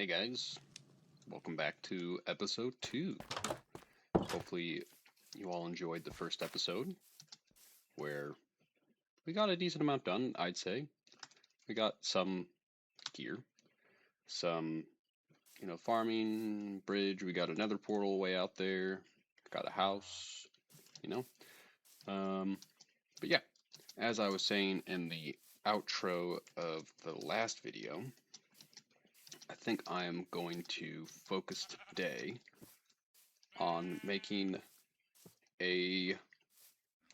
Hey guys, welcome back to episode 2. Hopefully, you all enjoyed the first episode where we got a decent amount done, I'd say. We got some gear, some, farming, bridge, we got another portal way out there, got a house, you know. Um, but yeah, as I was saying in the outro of the last video, I think I am going to focus today on making a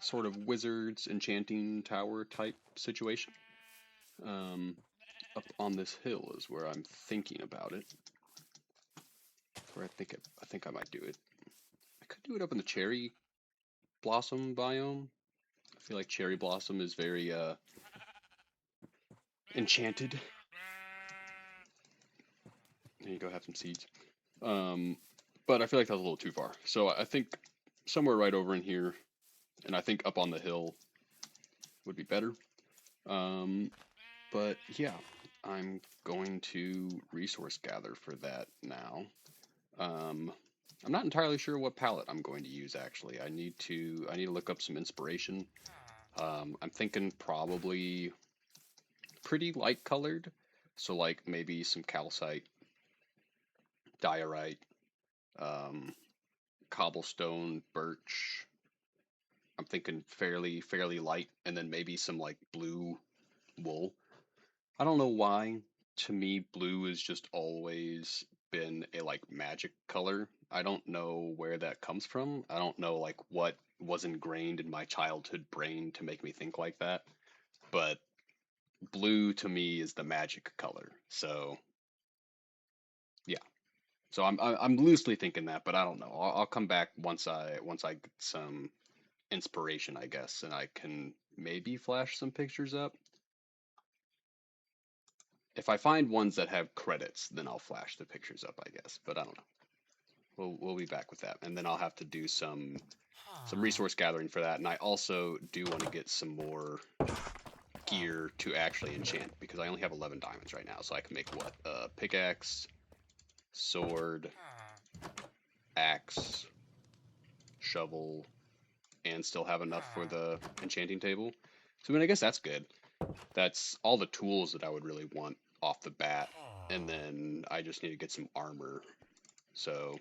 sort of wizard's enchanting tower type situation. Um, Up on this hill is where I'm thinking about it. Where I think I might do it. I could do it up in the cherry blossom biome. I feel like cherry blossom is very enchanted. There you go, have some seeds. Um, but I feel like that's a little too far. So I think somewhere right over in here, and I think up on the hill would be better. Um, But yeah, I'm going to resource gather for that now. Um, I'm not entirely sure what palette I'm going to use actually. I need to look up some inspiration. I'm thinking probably pretty light colored, so like maybe some calcite, diorite, um, cobblestone, birch. I'm thinking fairly light, and then maybe some like blue wool. I don't know why. To me, blue has just always been a like magic color. I don't know where that comes from. I don't know like what was ingrained in my childhood brain to make me think like that. But blue to me is the magic color. So yeah. So I'm loosely thinking that, but I don't know. I'll come back once I get some inspiration, I guess, and I can maybe flash some pictures up. If I find ones that have credits, then I'll flash the pictures up, I guess. But I don't know. We'll be back with that, and then I'll have to do some resource gathering for that. And I also do want to get some more gear to actually enchant because I only have 11 diamonds right now, so I can make what pickaxe, sword, axe, shovel, and still have enough for the enchanting table. So I mean, I guess that's good. That's all the tools that I would really want off the bat, and then I just need to get some armor. So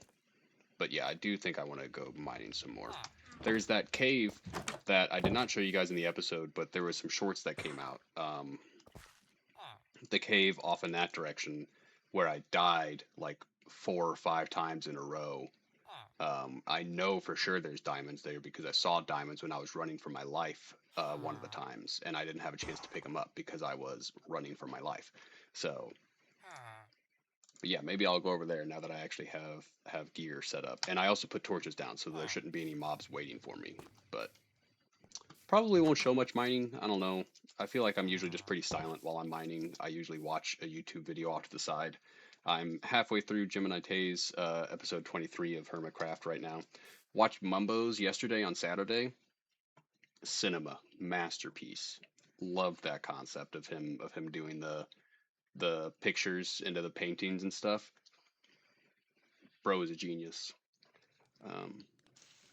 but yeah, I do think I want to go mining some more. There's that cave that I did not show you guys in the episode, but there was some shorts that came out. The cave off in that direction where I died like 4 or 5 times in a row. I know for sure there's diamonds there because I saw diamonds when I was running for my life one of the times, and I didn't have a chance to pick them up because I was running for my life. So but yeah, maybe I'll go over there now that I actually have gear set up. And I also put torches down, so there shouldn't be any mobs waiting for me. But probably won't show much mining. I don't know. I feel like I'm usually just pretty silent while I'm mining. I usually watch a YouTube video off to the side. I'm halfway through Gemini Tay's episode 23 of Hermitcraft right now. Watched Mumbo's yesterday on Saturday. Cinema masterpiece. Loved that concept of him doing the pictures into the paintings and stuff. Bro is a genius. Um,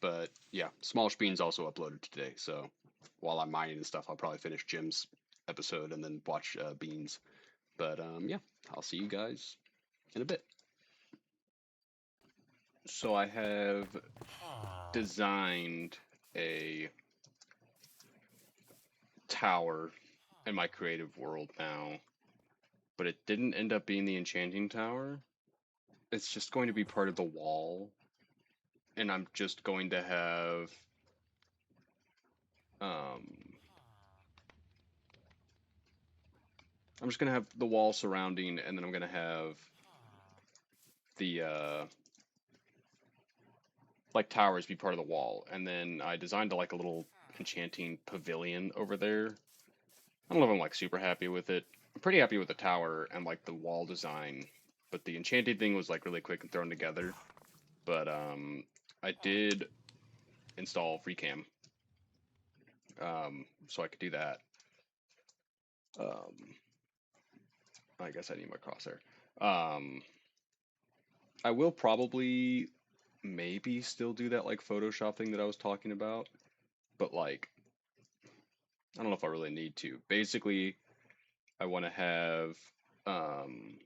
but yeah, Small Beans also uploaded today. So while I'm mining and stuff, I'll probably finish Jim's episode and then watch Beans. But yeah, I'll see you guys in a bit. So I have designed a tower in my creative world now, but it didn't end up being the enchanting tower. It's just going to be part of the wall, and I'm just going to have um, I'm just gonna have the wall surrounding, and then I'm gonna have the like towers be part of the wall. And then I designed like a little enchanting pavilion over there. I don't know if I'm like super happy with it. I'm pretty happy with the tower and like the wall design, but the enchanting thing was like really quick and thrown together. But I did install FreeCam, so I could do that. Um, I guess I need my crosshair. Um, I will probably maybe still do that like Photoshop thing that I was talking about, but like I don't know if I really need to. Basically, I want to have um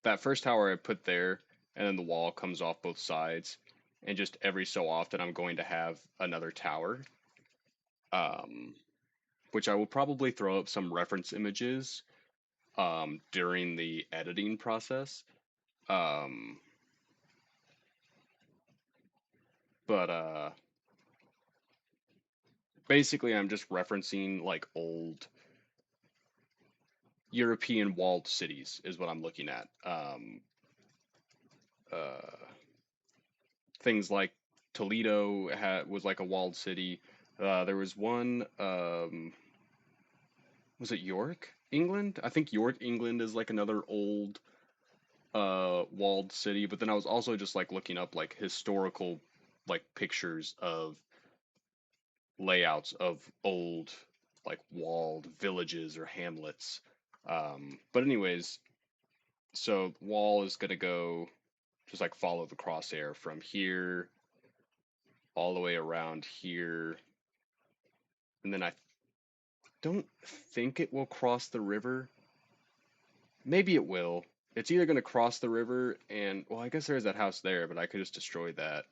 that first tower I put there, and then the wall comes off both sides, and just every so often I'm going to have another tower. Um, which I will probably throw up some reference images during the editing process. Um, but basically, I'm just referencing like old European walled cities is what I'm looking at. Uh, Things like was like a walled city. There was one. Was it York, England? I think York, England is like another old walled city. But then I was also just like looking up like historical like pictures of layouts of old like walled villages or hamlets. But anyways, so wall is gonna go just like follow the crosshair from here all the way around here, and then I don't think it will cross the river. Maybe it will. It's either gonna cross the river and well, I guess there's that house there, but I could just destroy that.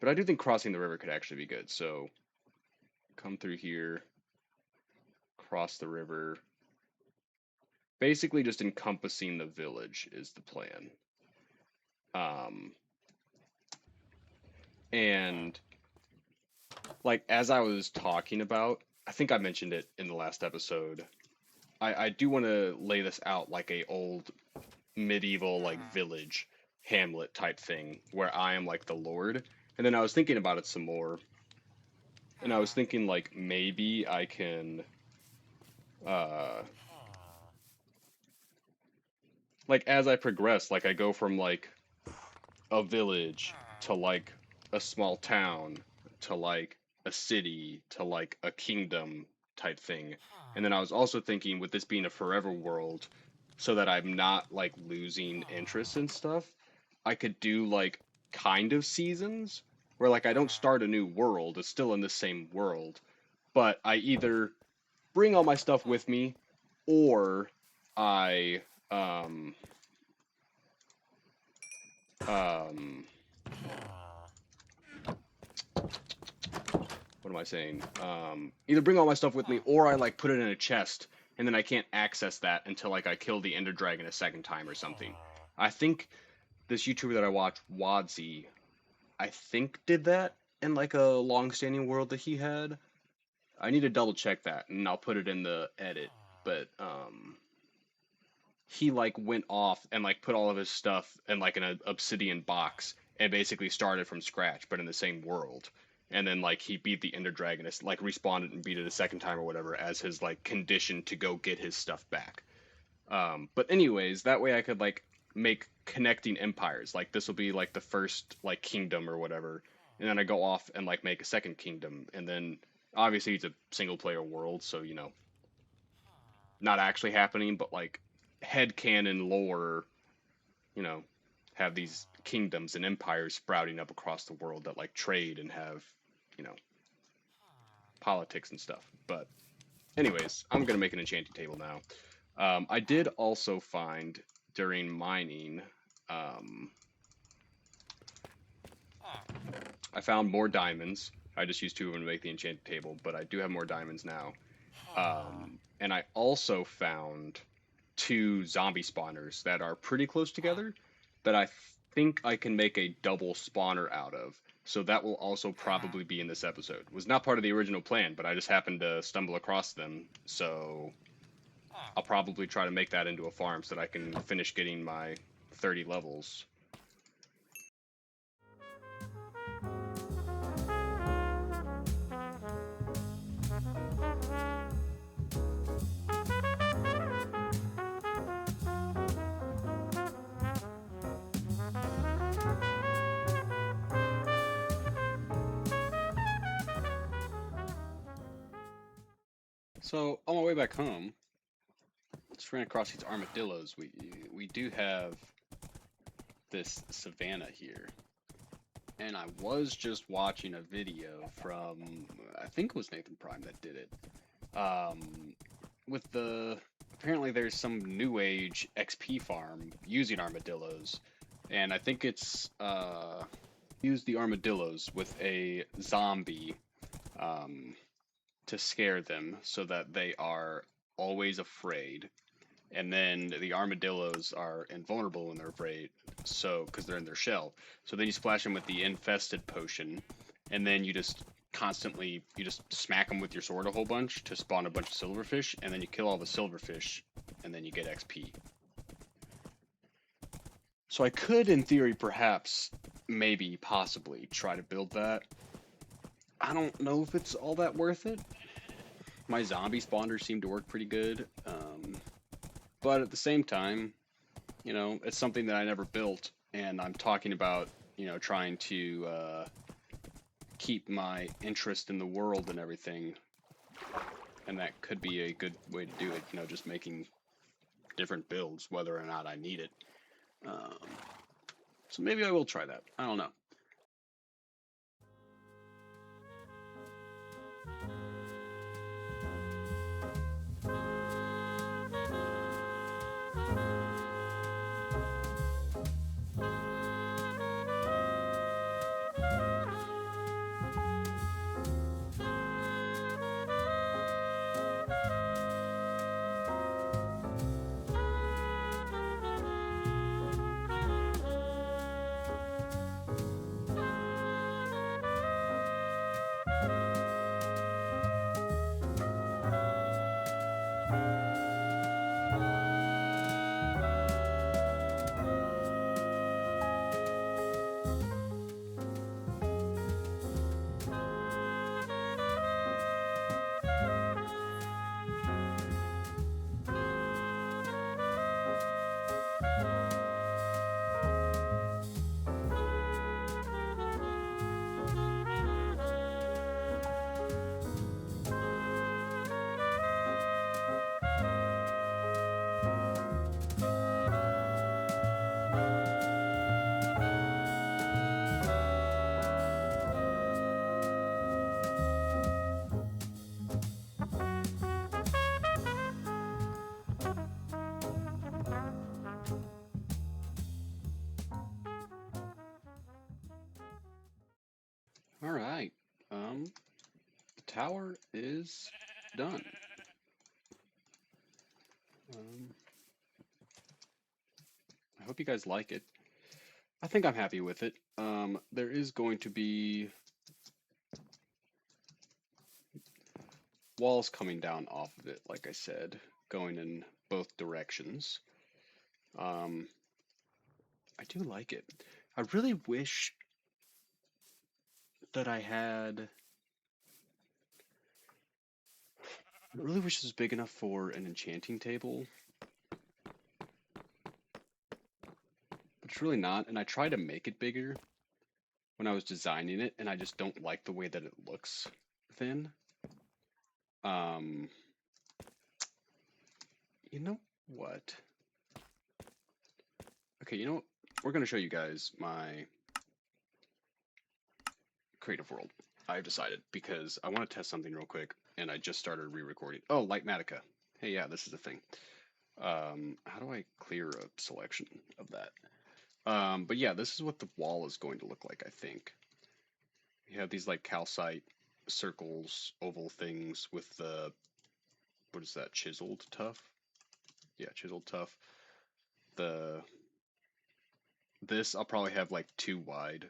But I do think crossing the river could actually be good. So come through here, cross the river. Basically, just encompassing the village is the plan. Um, and like as I was talking about, I think I mentioned it in the last episode. I do want to lay this out like a old medieval like village hamlet type thing where I am like the lord. And then I was thinking about it some more, and I was thinking like maybe I can uh like as I progress, like I go from like a village to like a small town to like a city to like a kingdom type thing. And then I was also thinking with this being a forever world, so that I'm not like losing interest in stuff, I could do like kind of seasons where like I don't start a new world, it's still in the same world, but I either bring all my stuff with me or I um what am I saying? Either bring all my stuff with me, or I like put it in a chest, and then I can't access that until like I kill the Ender Dragon a second time or something. I think this YouTuber that I watch, Wadsy, I think did that in like a long-standing world that he had. I need to double check that, and I'll put it in the edit. But he like went off and like put all of his stuff in like an obsidian box and basically started from scratch, but in the same world. And then like he beat the Ender Dragon, like respawned it and beat it a second time or whatever as his like condition to go get his stuff back. But anyways, that way I could like make connecting empires. Like this will be like the first like kingdom or whatever, and then I go off and like make a second kingdom, and then obviously it's a single player world, so you know not actually happening, but like head canon lore, you know, have these kingdoms and empires sprouting up across the world that like trade and have, you know, politics and stuff. But anyways, I'm gonna make an enchanting table now. I did also find during mining, um, I found more diamonds. I just used two of them to make the enchanted table, but I do have more diamonds now. And I also found two zombie spawners that are pretty close together that I think I can make a double spawner out of. So that will also probably be in this episode. Was not part of the original plan, but I just happened to stumble across them. So I'll probably try to make that into a farm so that I can finish getting my 30 levels. So on my way back home, just ran across these armadillos. We do have this savanna here. And I was just watching a video from, I think it was Nathan Prime that did it. With apparently there's some new age XP farm using armadillos. And I think it's, use the armadillos with a zombie, um, to scare them so that they are always afraid. And then the armadillos are invulnerable when they're afraid, so because they're in their shell. So then you splash them with the infested potion, and then you just smack them with your sword a whole bunch to spawn a bunch of silverfish, and then you kill all the silverfish, and then you get XP. So I could, in theory, perhaps, maybe, possibly try to build that. I don't know if it's all that worth it. My zombie spawners seem to work pretty good, but at the same time, you know, it's something that I never built, and I'm talking about, you know, trying to keep my interest in the world and everything, and that could be a good way to do it, you know, just making different builds, whether or not I need it. Um, so maybe I will try that. I don't know. All right. The tower is done. Um, I hope you guys like it. I think I'm happy with it. There is going to be walls coming down off of it, like I said, going in both directions. Um, I do like it. I really wish that I had. I really wish this was big enough for an enchanting table, but it's really not. And I tried to make it bigger when I was designing it, and I just don't like the way that it looks thin. Um, you know what? Okay, you know what? We're gonna show you guys my creative world. I've decided because I want to test something real quick, and I just started re-recording. Oh, Lightmatica. Hey, yeah, this is a thing. How do I clear a selection of that? But yeah, this is what the wall is going to look like, I think. You have these like calcite circles, oval things with the, what is that, chiseled tuff? Yeah, chiseled tuff. The, this I'll probably have like 2 wide,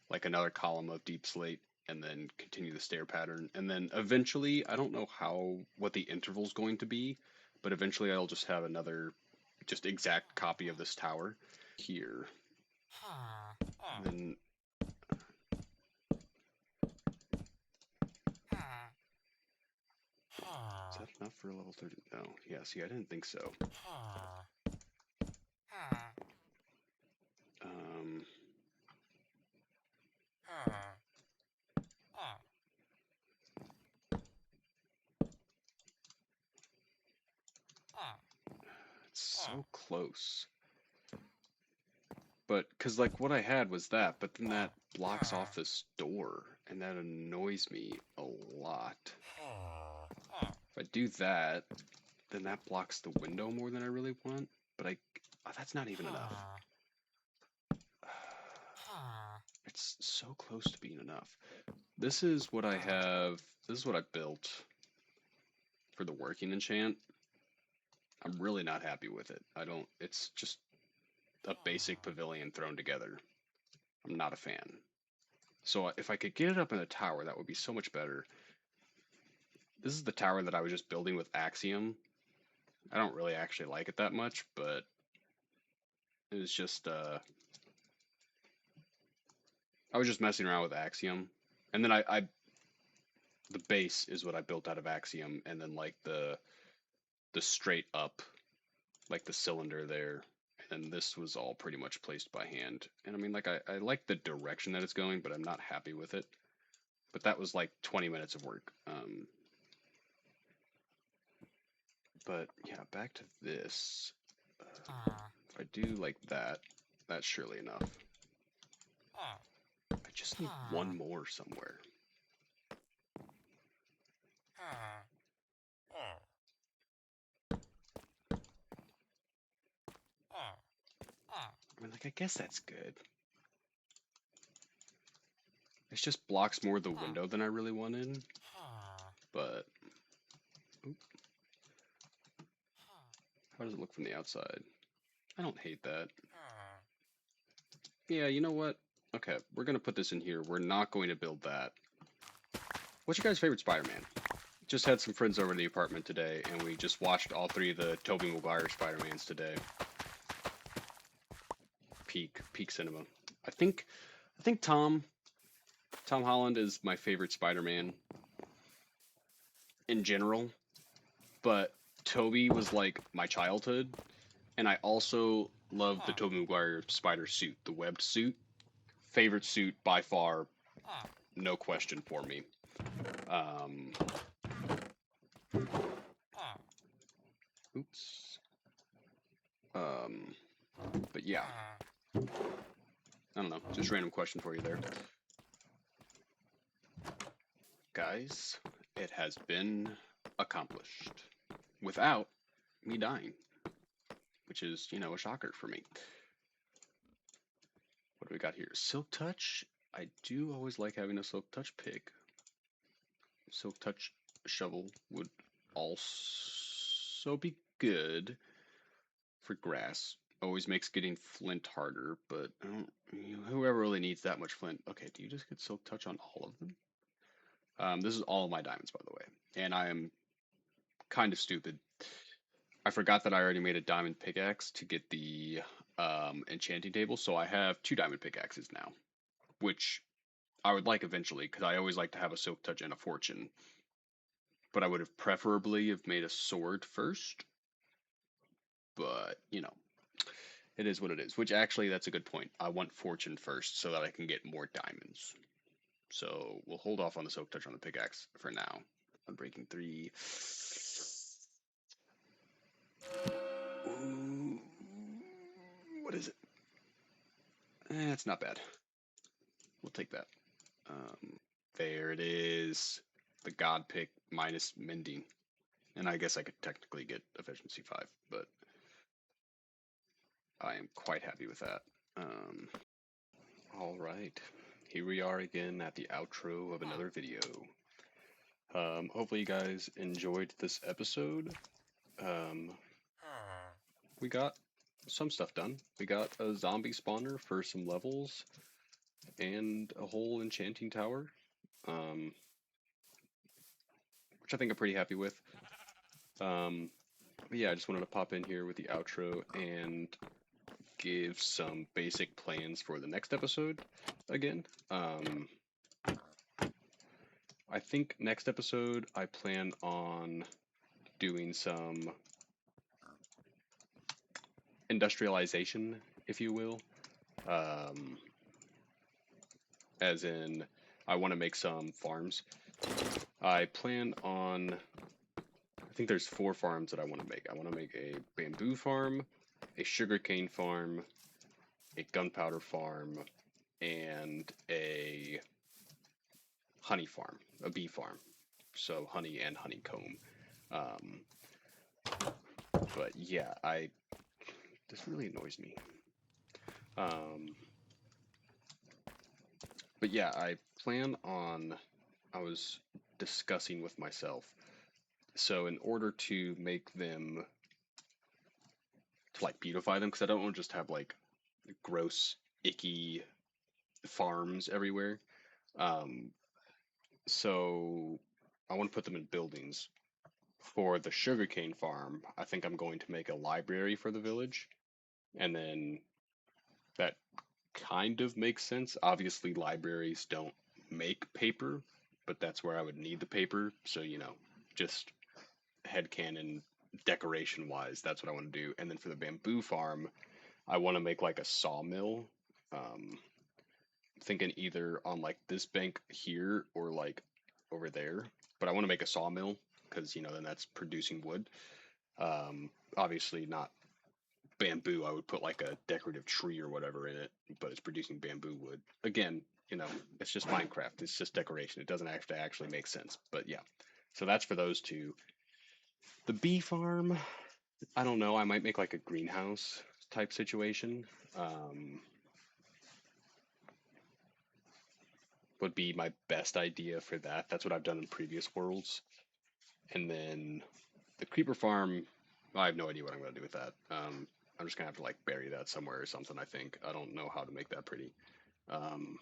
like another column of deep slate, and then continue the stair pattern. And then eventually, I don't know what the interval's going to be, but eventually I'll just have another, just exact copy of this tower here. And then, is that enough for a level 30? No. Yeah, see, I didn't think so. Um, it's so close. But, because, like, what I had was that, but then that blocks off this door, and that annoys me a lot. If I do that, then that blocks the window more than I really want, but that's not even enough. It's so close to being enough. This is what I have, this is what I built for the working enchant. I'm really not happy with it. It's just a basic pavilion thrown together. I'm not a fan. So if I could get it up in a tower, that would be so much better. This is the tower that I was just building with Axiom. I don't really actually like it that much, but it was just, I was just messing around with Axiom. And then the base is what I built out of Axiom, and then like the straight up, like the cylinder there. And this was all pretty much placed by hand. And I mean, like, I like the direction that it's going, but I'm not happy with it. But that was like 20 minutes of work. But yeah, back to this. If I do like that, that's surely enough. I just need one more somewhere. I mean, like, I guess that's good. It just blocks more of the window than I really wanted. But, oop, how does it look from the outside? I don't hate that. Yeah, you know what? Okay, we're gonna put this in here. We're not going to build that. What's your guys' favorite Spider-Man? Just had some friends over to the apartment today, and we just watched all three of the Tobey Maguire Spider-Mans today. Peak cinema. I think Tom Holland is my favorite Spider-Man in general, but Tobey was like my childhood, and I also love the Tobey Maguire spider suit, the webbed suit. Favorite suit by far, no question for me. Oops. But yeah, I don't know, just random question for you there. Guys, it has been accomplished without me dying, which is, you know, a shocker for me. What do we got here? Silk Touch. I do always like having a Silk Touch pick. Silk Touch shovel would also be good for grass. Always makes getting flint harder, but whoever really needs that much flint. Okay, do you just get Silk Touch on all of them? This is all of my diamonds, by the way, and I am kind of stupid. I forgot that I already made a diamond pickaxe to get the enchanting table, so I have 2 diamond pickaxes now, which I would like eventually, because I always like to have a Silk Touch and a Fortune. But I would have preferably have made a sword first. But, you know, it is what it is. Which actually, that's a good point. I want Fortune first so that I can get more diamonds. So we'll hold off on the Silk Touch on the pickaxe for now. Unbreaking 3. Ooh, what is it? It's not bad. We'll take that. There it is. The God pick minus mending. And I guess I could technically get efficiency 5, but I am quite happy with that. All right, here we are again at the outro of another video. Hopefully you guys enjoyed this episode. We got some stuff done. We got a zombie spawner for some levels and a whole enchanting tower, which I think I'm pretty happy with. But yeah, I just wanted to pop in here with the outro and give some basic plans for the next episode again. I think next episode I plan on doing some industrialization, if you will. As in, I want to make some farms. I plan on, I think there's 4 farms that I want to make. I want to make a bamboo farm, a sugarcane farm, a gunpowder farm, and a honey farm, a bee farm. So honey and honeycomb. Um, but yeah, this really annoys me. Um, but yeah, I was discussing with myself. So in order to make them, to like beautify them, because I don't want to just have like gross, icky farms everywhere. Um, so I want to put them in buildings. For the sugarcane farm, I think I'm going to make a library for the village, and then that kind of makes sense. Obviously, libraries don't make paper, but that's where I would need the paper. So, just headcanon decoration wise, that's what I want to do. And then for the bamboo farm, I want to make like a sawmill. Thinking either on like this bank here or like over there. But I want to make a sawmill because, then that's producing wood. Obviously, not bamboo. I would put like a decorative tree or whatever in it, but it's producing bamboo wood. Again, it's just Minecraft. It's just decoration. It doesn't have to actually make sense. But yeah, so that's for those two. The bee farm, I don't know. I might make like a greenhouse type situation. Um, would be my best idea for that. That's what I've done in previous worlds. And then the creeper farm, I have no idea what I'm going to do with that. I'm just going to have to like bury that somewhere or something, I think. I don't know how to make that pretty. Um,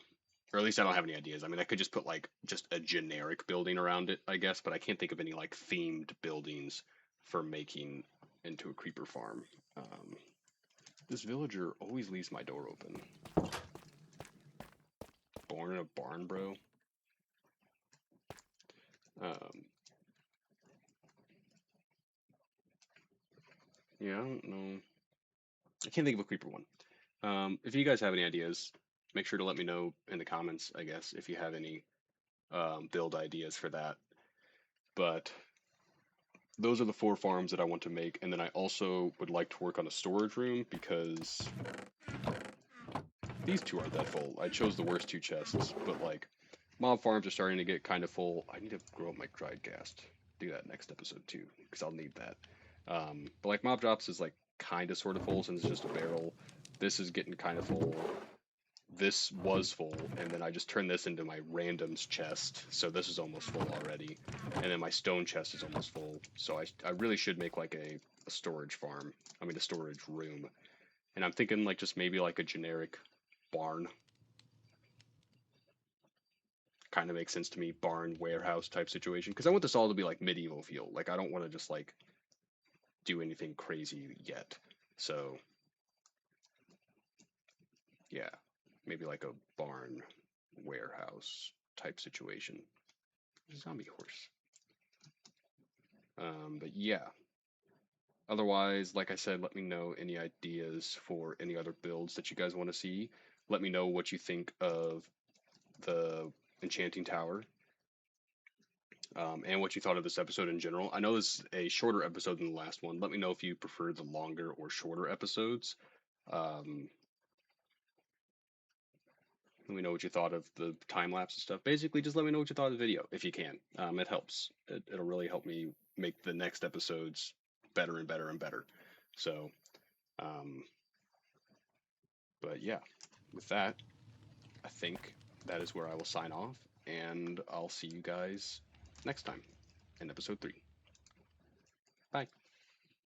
or at least I don't have any ideas. I mean, I could just put like just a generic building around it, I guess, but I can't think of any like themed buildings for making into a creeper farm. Um, this villager always leaves my door open. Born in a barn, bro. Um, yeah, I don't know. I can't think of a creeper one. If you guys have any ideas, make sure to let me know in the comments, I guess, if you have any build ideas for that. But those are the 4 farms that I want to make, and then I also would like to work on a storage room because these 2 aren't that full. I chose the worst 2 chests, but like mob farms are starting to get kind of full. I need to grow up my dried ghast. Do that next episode too, because I'll need that. But like mob drops is like kind of sort of full since it's just a barrel. This is getting kind of full. This was full, and then I just turned this into my randoms chest, so this is almost full already. And then my stone chest is almost full, so I really should make like a storage farm. I mean, a storage room. And I'm thinking like just maybe like a generic barn. Kind of makes sense to me, barn, warehouse type situation. Because I want this all to be like medieval feel. Like, I don't want to just like do anything crazy yet. So, yeah, maybe like a barn, warehouse type situation. Zombie horse. But yeah. Otherwise, like I said, let me know any ideas for any other builds that you guys want to see. Let me know what you think of the Enchanting Tower, and what you thought of this episode in general. I know this is a shorter episode than the last one. Let me know if you prefer the longer or shorter episodes. Um, Let me know what you thought of the time lapse and stuff. Basically, just let me know what you thought of the video if you can. It helps. It'll really help me make the next episodes better and better and better. So, um, but yeah, with that, I think that is where I will sign off, and I'll see you guys next time in episode 3. Bye.